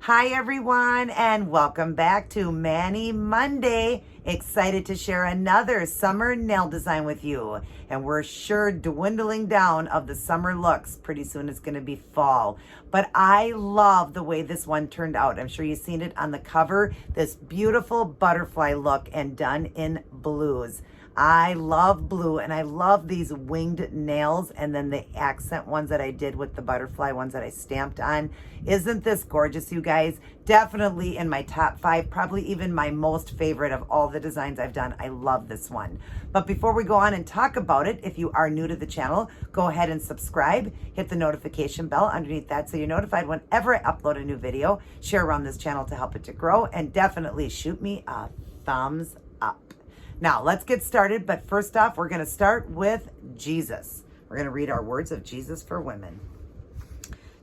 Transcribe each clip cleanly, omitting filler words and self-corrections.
Hi everyone, and welcome back to Mani Monday. Excited to share another summer nail design with you. And we're sure dwindling down of the summer looks. Pretty soon it's going to be fall. But I love the way this one turned out. I'm sure you've seen it on the cover. This beautiful butterfly look and done in blues. I love blue, and I love these winged nails, and then the accent ones that I did with the butterfly ones that I stamped on. Isn't this gorgeous, you guys? Definitely in my top 5, probably even my most favorite of all the designs I've done. I love this one. But before we go on and talk about it, if you are new to the channel, go ahead and subscribe. Hit the notification bell underneath that so you're notified whenever I upload a new video. Share around this channel to help it to grow, and definitely shoot me a thumbs up. Now, let's get started, but first off, we're going to start with Jesus. We're going to read our words of Jesus for women.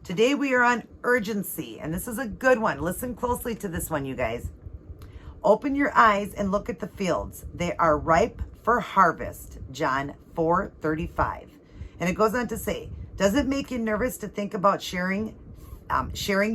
Today we are on urgency, and this is a good one. Listen closely to this one, you guys. Open your eyes and look at the fields. They are ripe for harvest. John 4:35. And it goes on to say, does it make you nervous to think about sharing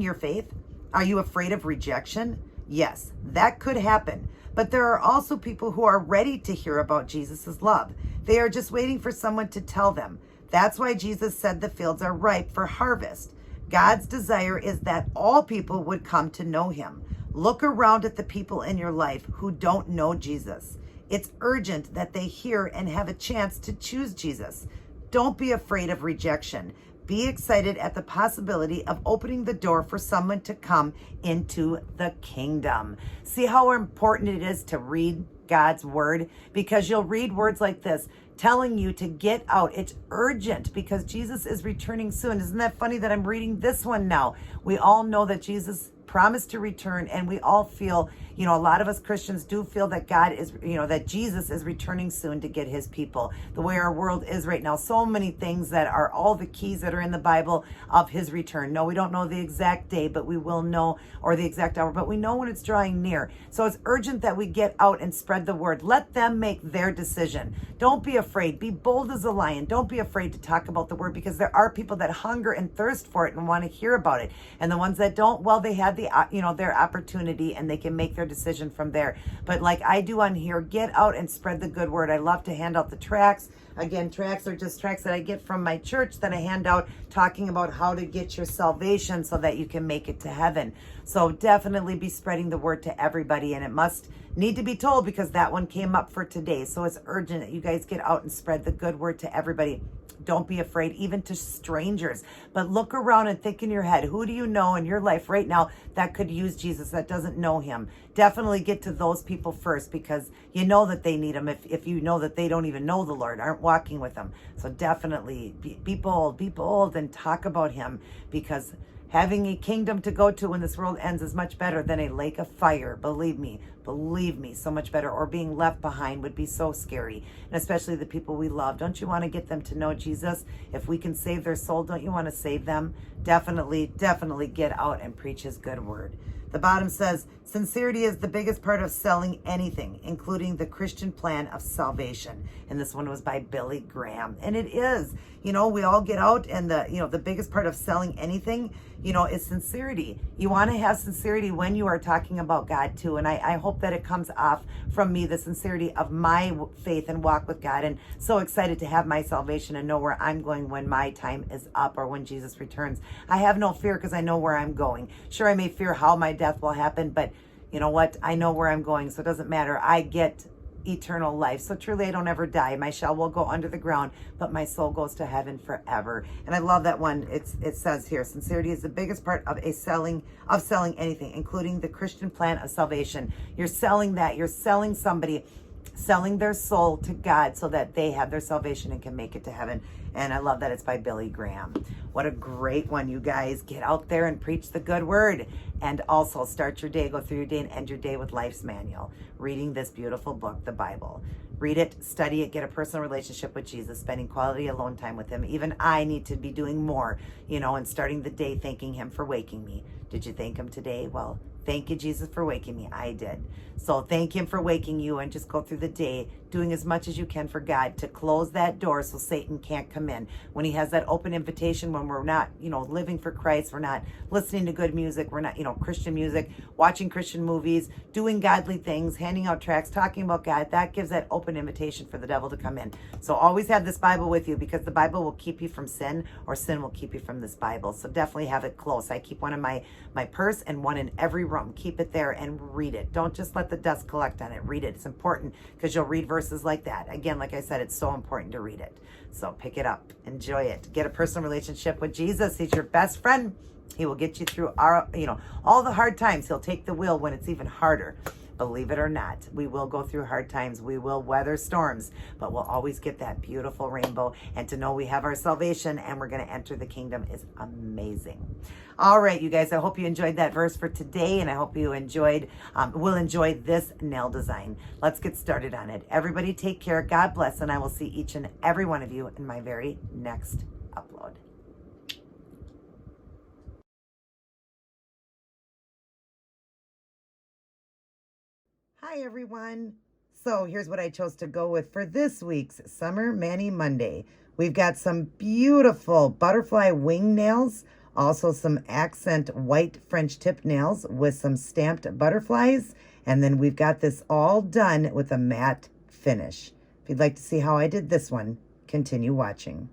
your faith? Are you afraid of rejection? Yes, that could happen. But there are also people who are ready to hear about Jesus' love. They are just waiting for someone to tell them. That's why Jesus said the fields are ripe for harvest. God's desire is that all people would come to know him. Look around at the people in your life who don't know Jesus. It's urgent that they hear and have a chance to choose Jesus. Don't be afraid of rejection. Be excited at the possibility of opening the door for someone to come into the kingdom. See how important it is to read God's word? Because you'll read words like this telling you to get out. It's urgent because Jesus is returning soon. Isn't that funny that I'm reading this one now? We all know that Jesus promised to return, and we all feel, a lot of us Christians do feel that God is, that Jesus is returning soon to get his people. The way our world is right now, so many things that are all the keys that are in the Bible of his return. No, we don't know the exact day, but we will know, or the exact hour, but we know when it's drawing near. So it's urgent that we get out and spread the word. Let them make their decision. Don't be afraid. Be bold as a lion. Don't be afraid to talk about the word, because there are people that hunger and thirst for it and want to hear about it. And the ones that don't, well, they have their opportunity, and they can make their decision from there. But like I do on here, get out and spread the good word. I love to hand out the tracts. Again, tracts are just tracts that I get from my church that I hand out, talking about how to get your salvation so that you can make it to heaven. So definitely be spreading the word to everybody, and it must need to be told because that one came up for today. So it's urgent that you guys get out and spread the good word to everybody. Don't be afraid, even to strangers. But look around and think in your head, who do you know in your life right now that could use Jesus, that doesn't know him? Definitely get to those people first, because you know that they need him if you know that they don't even know the Lord, aren't walking with him. So definitely be bold and talk about him, because having a kingdom to go to when this world ends is much better than a lake of fire. Believe me, so much better. Or being left behind would be so scary. And especially the people we love. Don't you want to get them to know Jesus? If we can save their soul, don't you want to save them? Definitely get out and preach his good word. The bottom says, sincerity is the biggest part of selling anything, including the Christian plan of salvation. And this one was by Billy Graham. And it is, we all get out, and the biggest part of selling anything, is sincerity. You want to have sincerity when you are talking about God too. And I hope that it comes off from me, the sincerity of my faith and walk with God. And so excited to have my salvation and know where I'm going when my time is up, or when Jesus returns. I have no fear because I know where I'm going. Sure, I may fear how my death will happen, but you know what? I know where I'm going, so it doesn't matter. I get eternal life. So truly, I don't ever die. My shell will go under the ground, but my soul goes to heaven forever. And I love that one. It says here, sincerity is the biggest part of selling anything, including the Christian plan of salvation. You're selling that. You're selling somebody, selling their soul to God so that they have their salvation and can make it to heaven. And I love that it's by Billy Graham. What a great one, you guys. Get out there and preach the good word. And also start your day, go through your day, and end your day with Life's Manual. Reading this beautiful book, the Bible. Read it, study it, get a personal relationship with Jesus, spending quality alone time with him. Even I need to be doing more, and starting the day thanking him for waking me. Did you thank him today? Well, Thank you, Jesus, for waking me. I did. So thank him for waking you, and just go through the day doing as much as you can for God to close that door so Satan can't come in. When he has that open invitation, when we're not, living for Christ, we're not listening to good music, we're not, Christian music, watching Christian movies, doing godly things, handing out tracts, talking about God, that gives that open invitation for the devil to come in. So always have this Bible with you, because the Bible will keep you from sin, or sin will keep you from this Bible. So definitely have it close. I keep one in my purse and one in every room. Keep it there and read it. Don't just let the dust collect on it. Read it. It's important, because you'll read verses like that. Again, like I said, it's so important to read it. So pick it up. Enjoy it. Get a personal relationship with Jesus. He's your best friend. He will get you through all the hard times. He'll take the wheel when it's even harder. Believe it or not, we will go through hard times. We will weather storms, but we'll always get that beautiful rainbow. And to know we have our salvation and we're going to enter the kingdom is amazing. All right, you guys, I hope you enjoyed that verse for today, and I hope you will enjoy this nail design. Let's get started on it. Everybody take care. God bless, and I will see each and every one of you in my very next upload. Hi, everyone. So here's what I chose to go with for this week's Summer Mani Monday. We've got some beautiful butterfly wing nails, also some accent white French tip nails with some stamped butterflies, and then we've got this all done with a matte finish. If you'd like to see how I did this one, continue watching.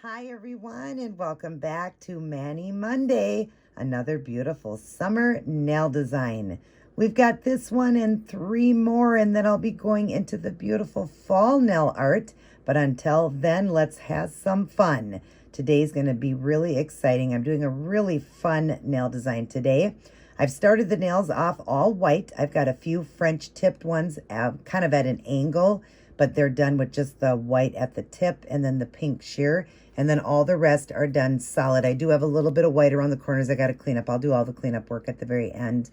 Hi, everyone, and welcome back to Mani Monday, another beautiful summer nail design. We've got this one and 3 more, and then I'll be going into the beautiful fall nail art. But until then, let's have some fun. Today's going to be really exciting. I'm doing a really fun nail design today. I've started the nails off all white. I've got a few French tipped ones kind of at an angle, but they're done with just the white at the tip and then the pink sheer. And then all the rest are done solid. I do have a little bit of white around the corners I got to clean up. I'll do all the cleanup work at the very end.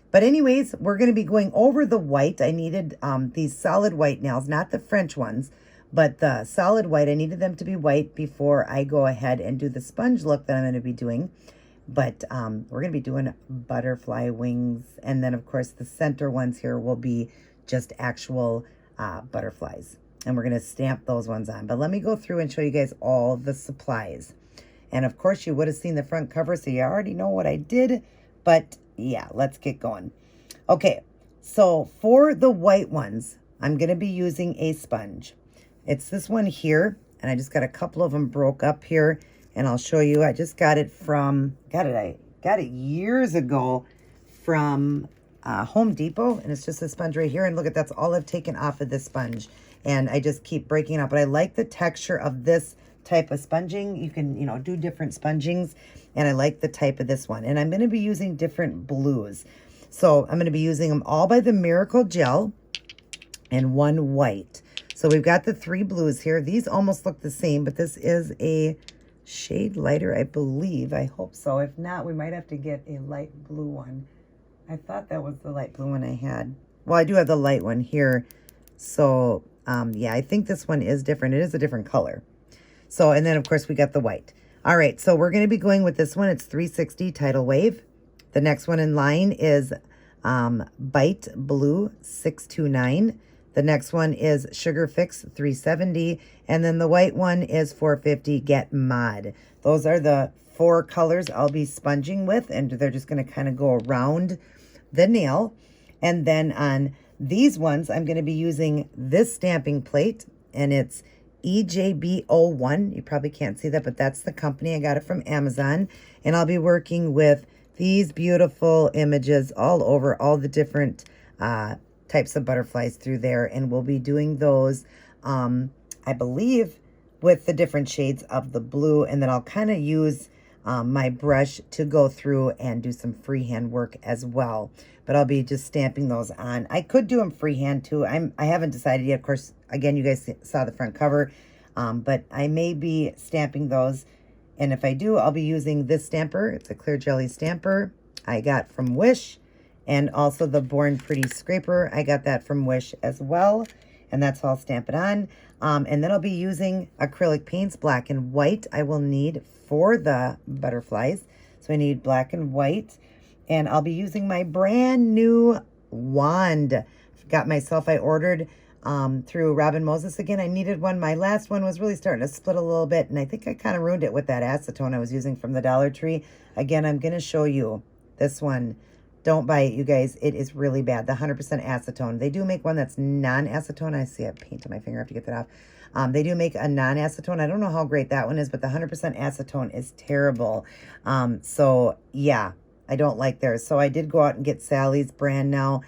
But anyways, we're going to be going over the white. I needed these solid white nails, not the French ones, but the solid white. I needed them to be white before I go ahead and do the sponge look that I'm going to be doing. But we're going to be doing butterfly wings. And then, of course, the center ones here will be just actual butterflies. And we're going to stamp those ones on. But let me go through and show you guys all the supplies. And, of course, you would have seen the front cover, so you already know what I did. But, yeah, let's get going. Okay, so for the white ones, I'm going to be using a sponge. It's this one here. And I just got a couple of them broke up here. And I'll show you. I just got it from, I got it years ago from Home Depot. And it's just a sponge right here. And look at, that's all I've taken off of this sponge. And I just keep breaking it up. But I like the texture of this type of sponging. You can, do different spongings. And I like the type of this one. And I'm going to be using different blues. So I'm going to be using them all by the Miracle Gel and one white. So we've got the 3 blues here. These almost look the same, but this is a shade lighter, I believe. I hope so. If not, we might have to get a light blue one. I thought that was the light blue one I had. Well, I do have the light one here. So, yeah, I think this one is different. It is a different color. So, and then, of course, we got the white. All right, so we're going to be going with this one. It's 360 Tidal Wave. The next one in line is Byte Blue 629. The next one is Sugar Fix 370. And then the white one is 450 Get Mod. Those are the 4 colors I'll be sponging with. And they're just going to kind of go around the nail. And then on these ones, I'm going to be using this stamping plate. And it's EJB01. You probably can't see that, but that's the company. I got it from Amazon. And I'll be working with these beautiful images all over all the different types of butterflies through there, and we'll be doing those I believe with the different shades of the blue, and then I'll kind of use my brush to go through and do some freehand work as well, but I'll be just stamping those on. I could do them freehand too. I haven't decided yet. Of course, again, you guys saw the front cover, but I may be stamping those, and if I do, I'll be using this stamper. It's a clear jelly stamper I got from Wish. And also the Born Pretty scraper. I got that from Wish as well. And that's how I'll stamp it on. And then I'll be using acrylic paints, black and white, I will need for the butterflies. So So I need black and white. And I'll be using my brand new wand. Got myself, I ordered through Robin Moses again. I needed one. My last one was really starting to split a little bit, and I think I kind of ruined it with that acetone I was using from the Dollar Tree. Again, I'm going to show you this one. Don't buy it, you guys. It is really bad. The 100% acetone. They do make one that's non-acetone. I see a paint on my finger. I have to get that off. They do make a non-acetone. I don't know how great that one is, but the 100% acetone is terrible. So, yeah, I don't like theirs. So I did go out and get Sally's brand now.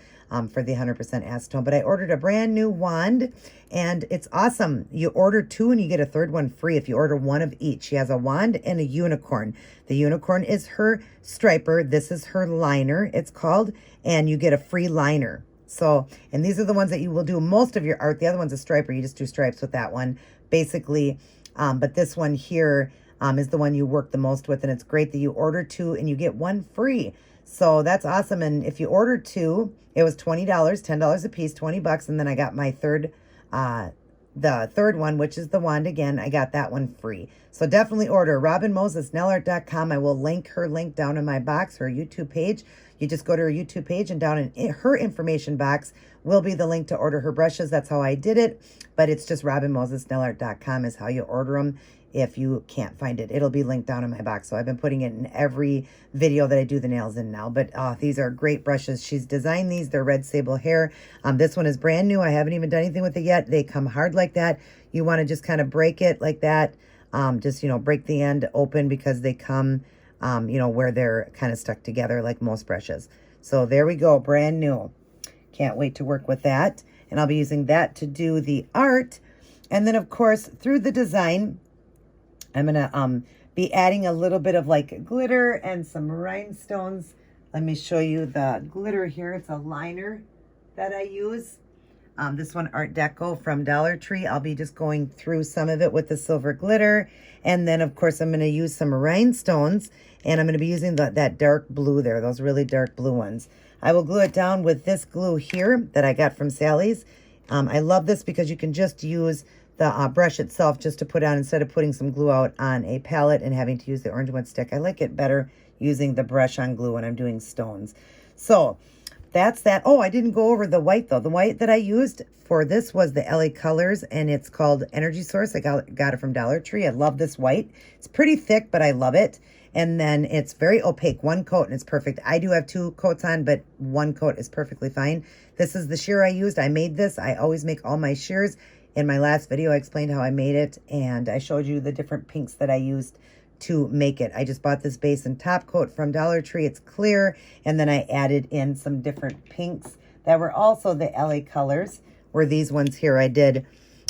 For the 100% acetone, but I ordered a brand new wand, and it's awesome. You order 2 and you get a 3rd one free if you order 1 of each. She has a wand and a unicorn. The unicorn is her striper. This is her liner, it's called, and you get a free liner. So, and these are the ones that you will do most of your art. The other one's a striper. You just do stripes with that one, basically. But this one here is the one you work the most with, and it's great that you order 2 and you get 1 free. So that's awesome. And if you order 2, it was $20, $10 a piece, $20. And then I got my the 3rd one, which is the wand again. I got that one free. So definitely order RobinMosesNailArt.com. I will link her link down in my box, her YouTube page. You just go to her YouTube page, and down in her information box will be the link to order her brushes. That's how I did it. But it's just RobinMosesNailArt.com is how you order them. If you can't find it, it'll be linked down in my box. So I've been putting it in every video that I do the nails in now. But these are great brushes. She's designed these. They're red sable hair. This one is brand new. I haven't even done anything with it yet. They come hard like that. You want to just kind of break it like that. Just, break the end open because they come, where they're kind of stuck together like most brushes. So there we go. Brand new. Can't wait to work with that. And I'll be using that to do the art. And then, of course, through the design, I'm going to be adding a little bit of like glitter and some rhinestones. Let me show you the glitter here. It's a liner that I use. This one, Art Deco from Dollar Tree. I'll be just going through some of it with the silver glitter. And then, of course, I'm going to use some rhinestones. And I'm going to be using that dark blue there, those really dark blue ones. I will glue it down with this glue here that I got from Sally's. I love this because you can just use the brush itself just to put on instead of putting some glue out on a palette and having to use the orange wood stick. I like it better using the brush on glue when I'm doing stones. So that's that. Oh, I didn't go over the white though. The white that I used for this was the LA Colors, and it's called Energy Source. I got it from Dollar Tree. I love this white. It's pretty thick, but I love it. And then it's very opaque. 1 coat and it's perfect. I do have 2 coats on, but 1 coat is perfectly fine. This is the sheer I used. I made this. I always make all my shears. In my last video, I explained how I made it, and I showed you the different pinks that I used to make it. I just bought this base and top coat from Dollar Tree. It's clear, and then I added in some different pinks that were also the LA Colors, were these ones here. I did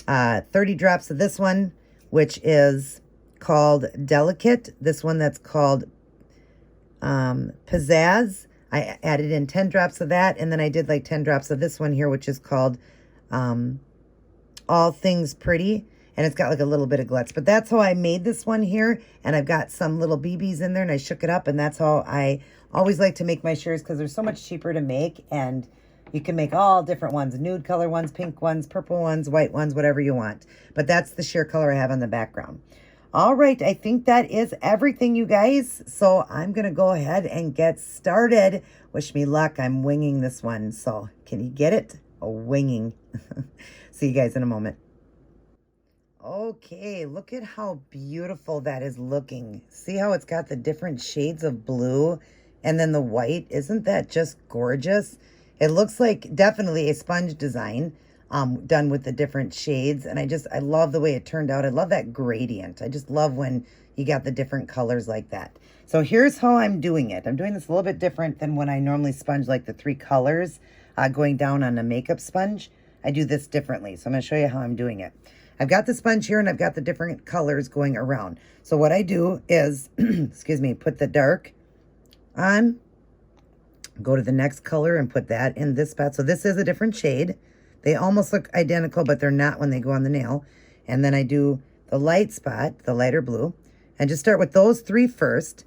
30 drops of this one, which is called Delicate. This one that's called Pizzazz. I added in 10 drops of that, and then I did like 10 drops of this one here, which is called All Things Pretty, and it's got like a little bit of glitz. But that's how I made this one here, and I've got some little BBs in there, and I shook it up, and that's how I always like to make my shears, because they're so much cheaper to make, and you can make all different ones, nude color ones, pink ones, purple ones, white ones, whatever you want. But that's the sheer color I have on the background. All right, I think that is everything, you guys. So I'm going to go ahead and get started. Wish me luck. I'm winging this one. So can you get it? A winging. See you guys in a moment. Okay, look at how beautiful that is looking. See how it's got the different shades of blue and then the white? Isn't that just gorgeous? It looks like definitely a sponge design done with the different shades. And I love the way it turned out. I love that gradient. I just love when you got the different colors like that. So here's how I'm doing it. I'm doing this a little bit different than when I normally sponge like the 3 colors going down on a makeup sponge. I do this differently. So I'm going to show you how I'm doing it. I've got the sponge here and I've got the different colors going around. So what I do is, excuse me, put the dark on, go to the next color and put that in this spot. So this is a different shade. They almost look identical, but they're not when they go on the nail. And then I do the light spot, the lighter blue, and just start with those 3 first.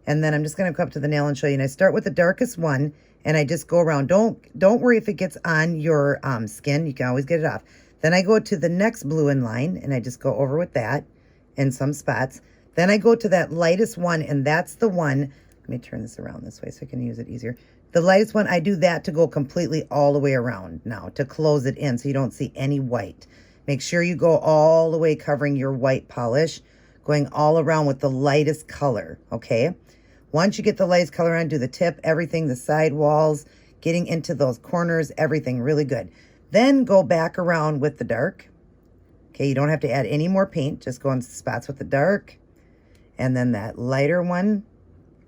And then I'm just going to go up to the nail and show you. And I start with the darkest one and I just go around. Don't worry if it gets on your skin. You can always get it off. Then I go to the next blue in line and I just go over with that in some spots. Then I go to that lightest one, and that's the one me turn this around this way so I can use it easier. The lightest one, I do that to go completely all the way around now, to close it in so you don't see any white. Make sure you go all the way covering your white polish, going all around with the lightest color, okay? Once you get the lightest color on, do the tip, everything, the side walls, getting into those corners, everything really good. Then go back around with the dark. Okay, you don't have to add any more paint. Just go in spots with the dark. And then that lighter one,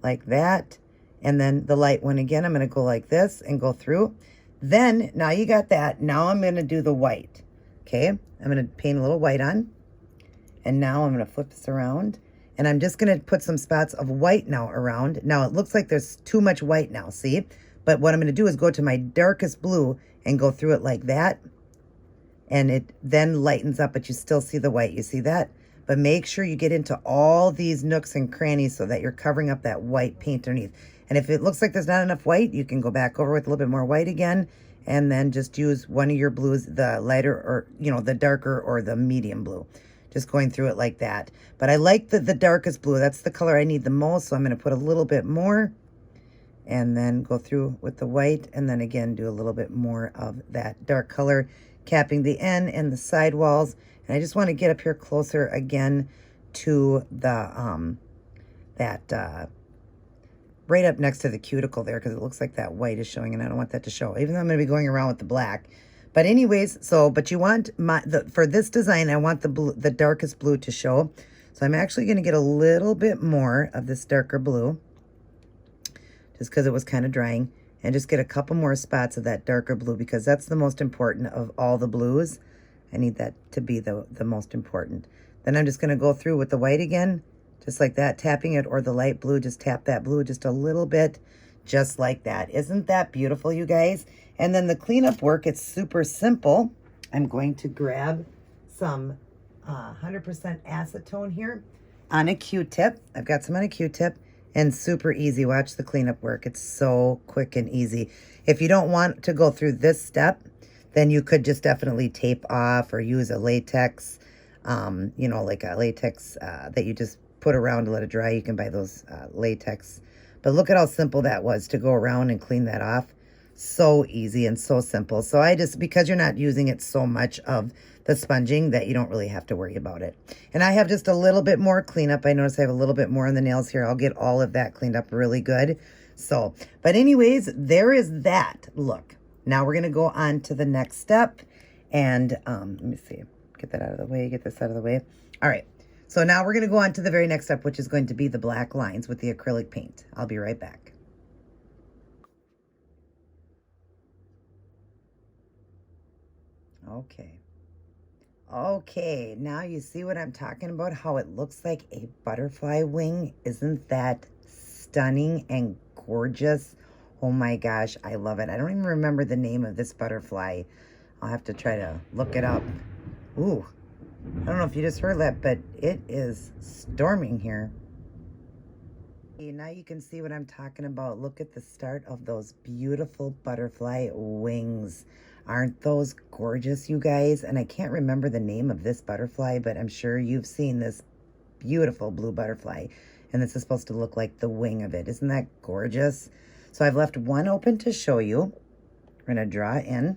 like that. And then the light one again. I'm going to go like this and go through. Then, now you got that. Now I'm going to do the white. Okay, I'm going to paint a little white on. And now I'm going to flip this around. And I'm just going to put some spots of white now around. Now it looks like there's too much white now, see? But what I'm going to do is go to my darkest blue and go through it like that. And it then lightens up, but you still see the white. You see that? But make sure you get into all these nooks and crannies so that you're covering up that white paint underneath. And if it looks like there's not enough white, you can go back over with a little bit more white again. And then just use one of your blues, the lighter or, the darker or the medium blue. Just going through it like that. But I like the darkest blue. That's the color I need the most. So I'm going to put a little bit more. And then go through with the white. And then again, do a little bit more of that dark color, capping the end and the side walls. And I just want to get up here closer again to the, right up next to the cuticle there, because it looks like that white is showing and I don't want that to show, even though I'm going to be going around with the black. But anyways, but you want for this design, I want the darkest blue to show. So I'm actually going to get a little bit more of this darker blue, just because it was kind of drying, and just get a couple more spots of that darker blue, because that's the most important of all the blues. I need that to be the most important. Then I'm just going to go through with the white again, just like that, tapping it, or the light blue, just tap that blue just a little bit, just like that. Isn't that beautiful, you guys? And then the cleanup work, it's super simple. I'm going to grab some 100% acetone here on a Q-tip. I've got some on a Q-tip, and super easy. Watch the cleanup work. It's so quick and easy. If you don't want to go through this step, then you could just definitely tape off or use a latex, like a latex that you just put around to let it dry. You can buy those latex. But look at how simple that was to go around and clean that off. So easy and so simple. So because you're not using it so much of the sponging, that you don't really have to worry about it. And I have just a little bit more cleanup. I notice I have a little bit more on the nails here. I'll get all of that cleaned up really good. So, but anyways, there is that look. Now we're going to go on to the next step. And let me see. Get that out of the way. Get this out of the way. All right. So now we're going to go on to the very next step, which is going to be the black lines with the acrylic paint. I'll be right back. Okay, now you see what I'm talking about, how it looks like a butterfly wing. Isn't that stunning and gorgeous? Oh my gosh, I love it. I don't even remember the name of this butterfly. I'll have to try to look it up. Ooh, I don't know if you just heard that, but it is storming here. Now you can see what I'm talking about. Look at the start of those beautiful butterfly wings. Aren't those gorgeous, you guys? And I can't remember the name of this butterfly, but I'm sure you've seen this beautiful blue butterfly. And this is supposed to look like the wing of it. Isn't that gorgeous? So I've left one open to show you. We're going to draw in.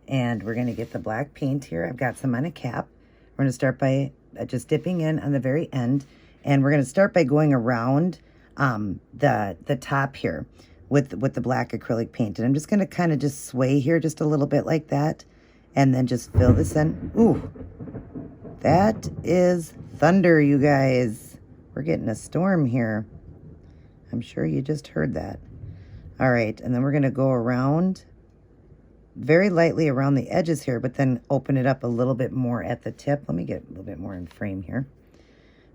And we're going to get the black paint here. I've got some on a cap. We're going to start by just dipping in on the very end. And we're going to start by going around the top here with the black acrylic paint. And I'm just going to kind of just sway here just a little bit like that. And then just fill this in. Ooh, that is thunder, you guys. We're getting a storm here. I'm sure you just heard that. All right, and then we're going to go around very lightly around the edges here, but then open it up a little bit more at the tip. Let me get a little bit more in frame here.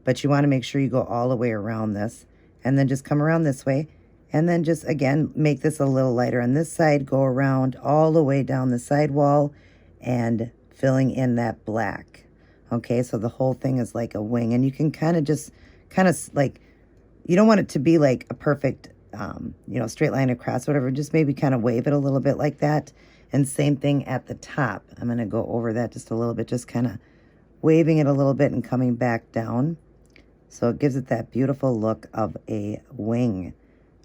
But you want to make sure you go all the way around this, and then just come around this way, and then just, again, make this a little lighter on this side, go around all the way down the side wall, and filling in that black. Okay, so the whole thing is like a wing, and you can kind of like, you don't want it to be like a perfect, straight line across, whatever. Just maybe kind of wave it a little bit like that. And same thing at the top. I'm going to go over that just a little bit, just kind of waving it a little bit and coming back down So it gives it that beautiful look of a wing.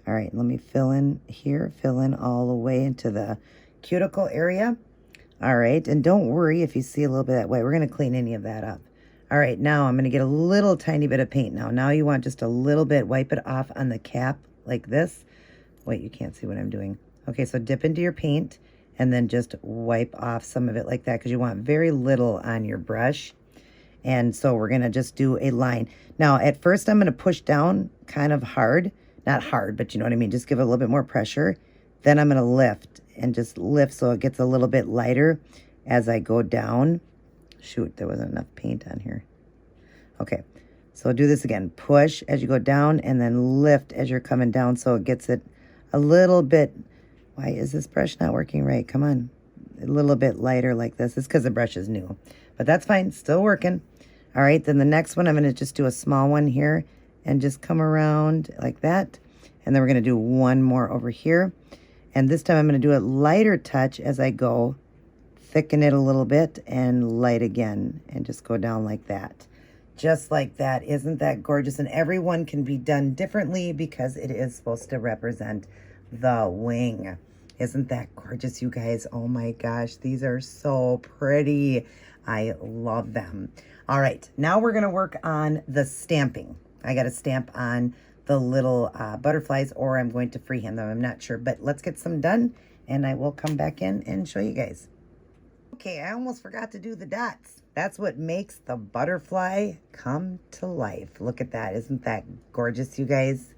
All right, let me fill in here, fill in all the way into the cuticle area. All right, and don't worry if you see a little bit that way. We're going to clean any of that up. All right, now I'm going to get a little tiny bit of paint now. Now you want just a little bit, wipe it off on the cap like this. Wait, you can't see what I'm doing. Okay, so dip into your paint and then just wipe off some of it like that because you want very little on your brush. And so we're going to just do a line. Now, at first I'm going to push down kind of hard. Not hard, but you know what I mean? Just give it a little bit more pressure. Then I'm going to lift and just lift so it gets a little bit lighter as I go down. Shoot, there wasn't enough paint on here. Okay, so do this again. Push as you go down and then lift as you're coming down so it gets it a little bit. Why is this brush not working right? Come on. A little bit lighter like this. It's because the brush is new. But that's fine. Still working. All right, then the next one, I'm going to just do a small one here and just come around like that. And then we're going to do one more over here. And this time I'm going to do a lighter touch as I go. Thicken it a little bit and light again. And just go down like that. Just like that. Isn't that gorgeous? And everyone can be done differently because it is supposed to represent the wing. Isn't that gorgeous, you guys? Oh my gosh, these are so pretty. I love them. All right, now we're going to work on the stamping. I got to stamp on the little butterflies, or I'm going to freehand them. I'm not sure, but let's get some done and I will come back in and show you guys. Okay, I almost forgot to do the dots. That's what makes the butterfly come to life. Look at that. Isn't that gorgeous, you guys?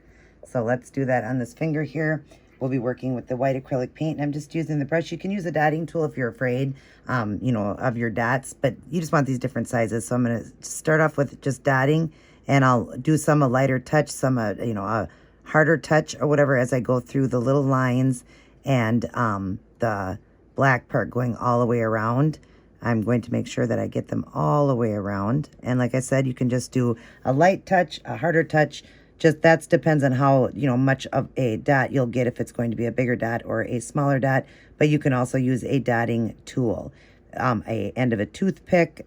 So let's do that on this finger here. We'll be working with the white acrylic paint. I'm just using the brush. You can use a dotting tool if you're afraid, you know, of your dots, but you just want these different sizes. So I'm going to start off with just dotting, and I'll do some a lighter touch, some you know, a harder touch or whatever as I go through the little lines and the black part going all the way around. I'm going to make sure that I get them all the way around. And like I said, you can just do a light touch, a harder touch. Just that depends on how, you know, much of a dot you'll get, if it's going to be a bigger dot or a smaller dot. But you can also use a dotting tool, a end of a toothpick,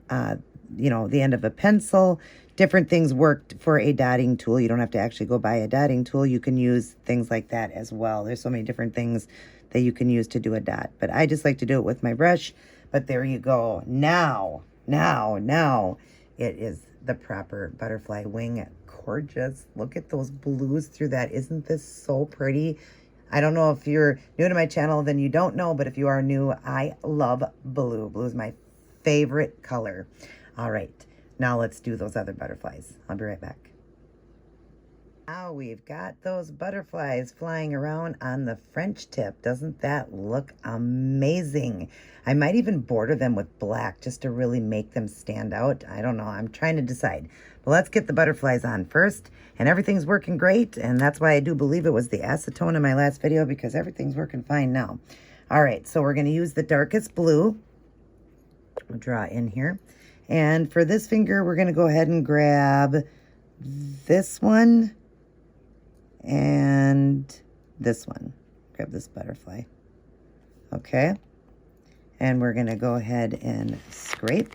you know, the end of a pencil. Different things work for a dotting tool. You don't have to actually go buy a dotting tool. You can use things like that as well. There's so many different things that you can use to do a dot. But I just like to do it with my brush. But there you go. Now it is the proper butterfly wing. Gorgeous. Look at those blues through that. Isn't this so pretty? I don't know if you're new to my channel, then you don't know, but if you are new, I love blue. Blue is my favorite color. All right, now let's do those other butterflies. I'll be right back. Now we've got those butterflies flying around on the French tip. Doesn't that look amazing? I might even border them with black just to really make them stand out. I don't know. I'm trying to decide. But let's get the butterflies on first. And everything's working great. And that's why I do believe it was the acetone in my last video, because everything's working fine now. All right, so we're going to use the darkest blue. We'll draw in here. And for this finger, we're going to go ahead and grab this one. And this one. Grab this butterfly. Okay. And we're going to go ahead and scrape.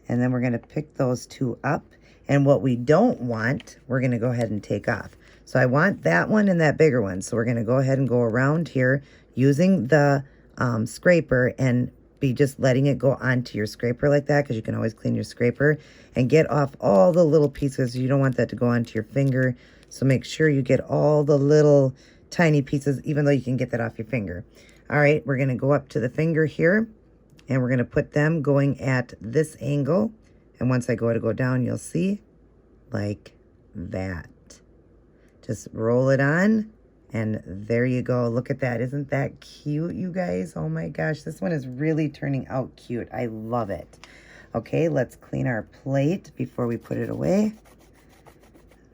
And then we're going to pick those two up. And what we don't want, we're going to go ahead and take off. So I want that one and that bigger one. So we're going to go ahead and go around here using the scraper and be just letting it go onto your scraper like that, because you can always clean your scraper and get off all the little pieces. You don't want that to go onto your finger. So make sure you get all the little tiny pieces, even though you can get that off your finger. All right, we're going to go up to the finger here, and we're going to put them going at this angle. And once I go to go down, you'll see like that. Just roll it on, and there you go. Look at that. Isn't that cute, you guys? Oh my gosh, this one is really turning out cute. I love it. Okay, let's clean our plate before we put it away.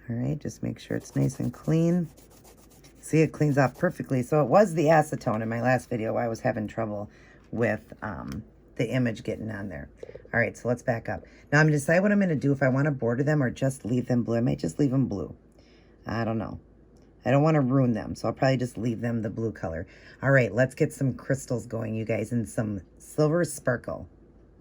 All right, just make sure it's nice and clean. See, it cleans off perfectly. So it was the acetone in my last video. I was having trouble with the image getting on there. All right, so let's back up. Now I'm going to decide what I'm going to do, if I want to border them or just leave them blue. I might just leave them blue. I don't know. I don't want to ruin them, so I'll probably just leave them the blue color. All right, let's get some crystals going, you guys, and some silver sparkle.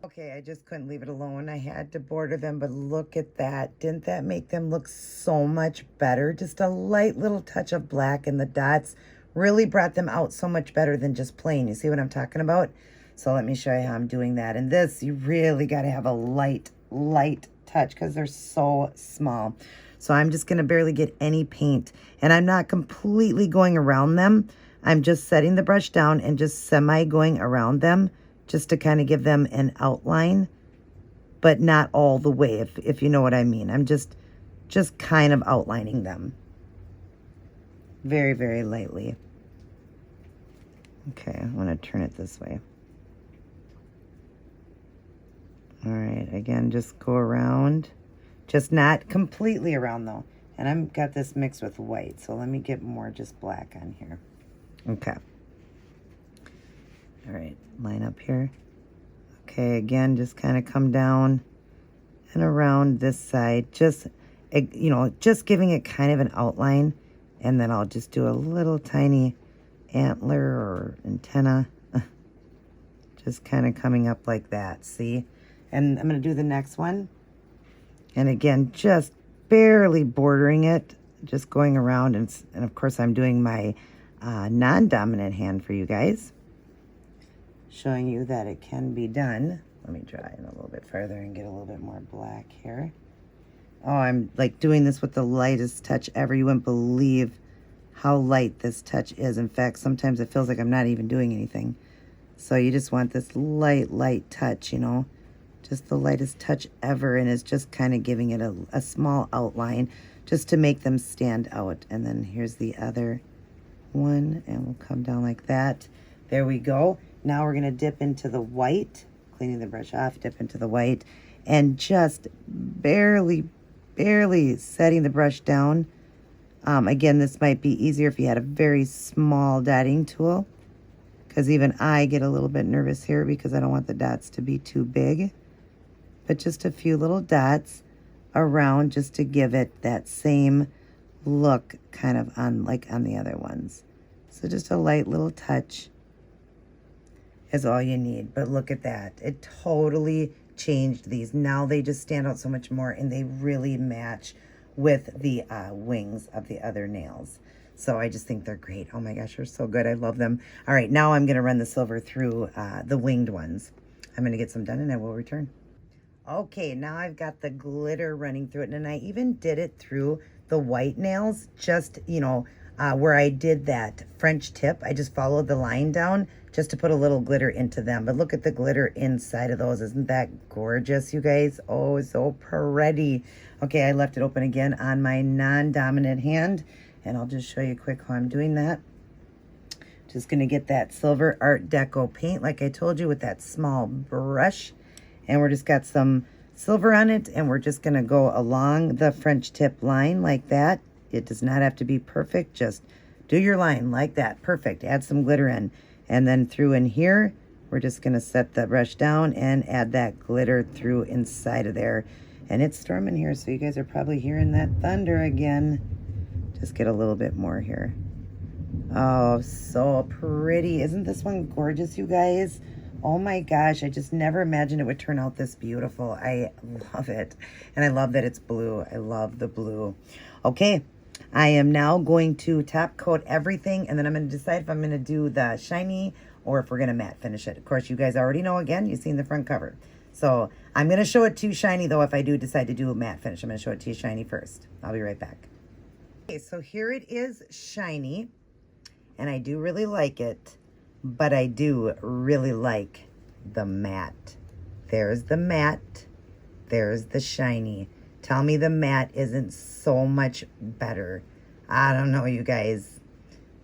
Okay, I just couldn't leave it alone. I had to border them, but look at that. Didn't that make them look so much better? Just a light little touch of black in the dots really brought them out so much better than just plain. You see what I'm talking about? So let me show you how I'm doing that. And this, you really got to have a light touch because they're so small. So I'm just going to barely get any paint. And I'm not completely going around them. I'm just setting the brush down and just semi-going around them, just to kind of give them an outline, but not all the way, if you know what I mean. I'm just kind of outlining them very, very lightly. Okay, I want to turn it this way. All right, again, just go around, just not completely around though. And I've got this mixed with white, so let me get more just black on here. Okay. All right, line up here. Okay, again, just kind of come down and around this side. Just, you know, just giving it kind of an outline. And then I'll just do a little tiny antler or antenna. Just kind of coming up like that, see? And I'm going to do the next one. And again, just barely bordering it. Just going around. And of course, I'm doing my non-dominant hand for you guys, showing you that it can be done. Let me try it a little bit further and get a little bit more black here. Oh, I'm like doing this with the lightest touch ever. You wouldn't believe how light this touch is. In fact, sometimes it feels like I'm not even doing anything. So you just want this light touch, you know, just the lightest touch ever. And it's just kind of giving it a small outline just to make them stand out. And then here's the other one, and we'll come down like that. There we go. Now we're going to dip into the white, cleaning the brush off, dip into the white, and just barely setting the brush down. Again, this might be easier if you had a very small dotting tool, because even I get a little bit nervous here because I don't want the dots to be too big. But just a few little dots around just to give it that same look kind of on like on the other ones. So just a light little touch is all you need. But look at that. It totally changed these. Now they just stand out so much more, and they really match with the wings of the other nails. So I just think they're great. Oh my gosh, they're so good. I love them. All right, now I'm going to run the silver through the winged ones. I'm going to get some done and I will return. Okay, now I've got the glitter running through it, and I even did it through the white nails, just, you know, where I did that French tip. I just followed the line down just to put a little glitter into them. But look at the glitter inside of those. Isn't that gorgeous, you guys? Oh, so pretty. Okay, I left it open again on my non-dominant hand, and I'll just show you quick how I'm doing that. Just going to get that silver Art Deco paint, like I told you, with that small brush. And we're just got some silver on it, and we're just going to go along the French tip line like that. It does not have to be perfect. Just do your line like that. Perfect. Add some glitter in. And then through in here, we're just going to set the brush down and add that glitter through inside of there. And it's storming here, so you guys are probably hearing that thunder again. Just get a little bit more here. Oh, so pretty. Isn't this one gorgeous, you guys? Oh my gosh, I just never imagined it would turn out this beautiful. I love it. And I love that it's blue. I love the blue. Okay, I am now going to top coat everything, and then I'm going to decide if I'm going to do the shiny or if we're going to matte finish it. Of course, you guys already know, again, you've seen the front cover. So I'm going to show it to you shiny, though, if I do decide to do a matte finish. I'm going to show it to you shiny first. I'll be right back. Okay, so here it is shiny, and I do really like it. But I do really like the matte. There's the matte. There's the shiny. Tell me the matte isn't so much better. I don't know, you guys.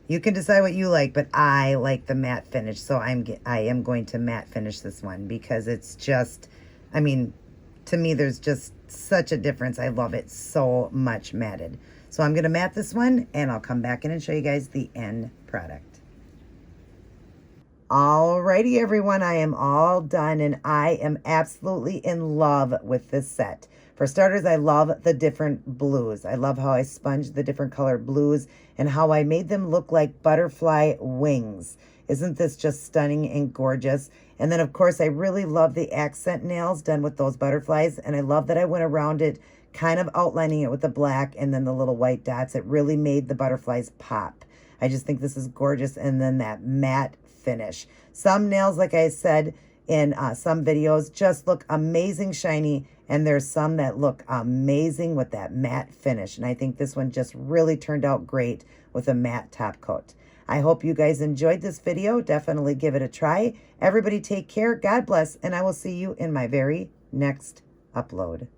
You can decide what you like, but I like the matte finish. So I am going to matte finish this one because it's just, I mean, to me, there's just such a difference. I love it so much matted. So I'm going to matte this one, and I'll come back in and show you guys the end product. Alrighty, everyone, I am all done, and I am absolutely in love with this set. For starters, I love the different blues. I love how I sponged the different colored blues and how I made them look like butterfly wings. Isn't this just stunning and gorgeous? And then, of course, I really love the accent nails done with those butterflies. And I love that I went around it, kind of outlining it with the black and then the little white dots. It really made the butterflies pop. I just think this is gorgeous. And then that matte finish. Some nails, like I said in some videos, just look amazing shiny. And there's some that look amazing with that matte finish. And I think this one just really turned out great with a matte top coat. I hope you guys enjoyed this video. Definitely give it a try. Everybody take care. God bless. And I will see you in my very next upload.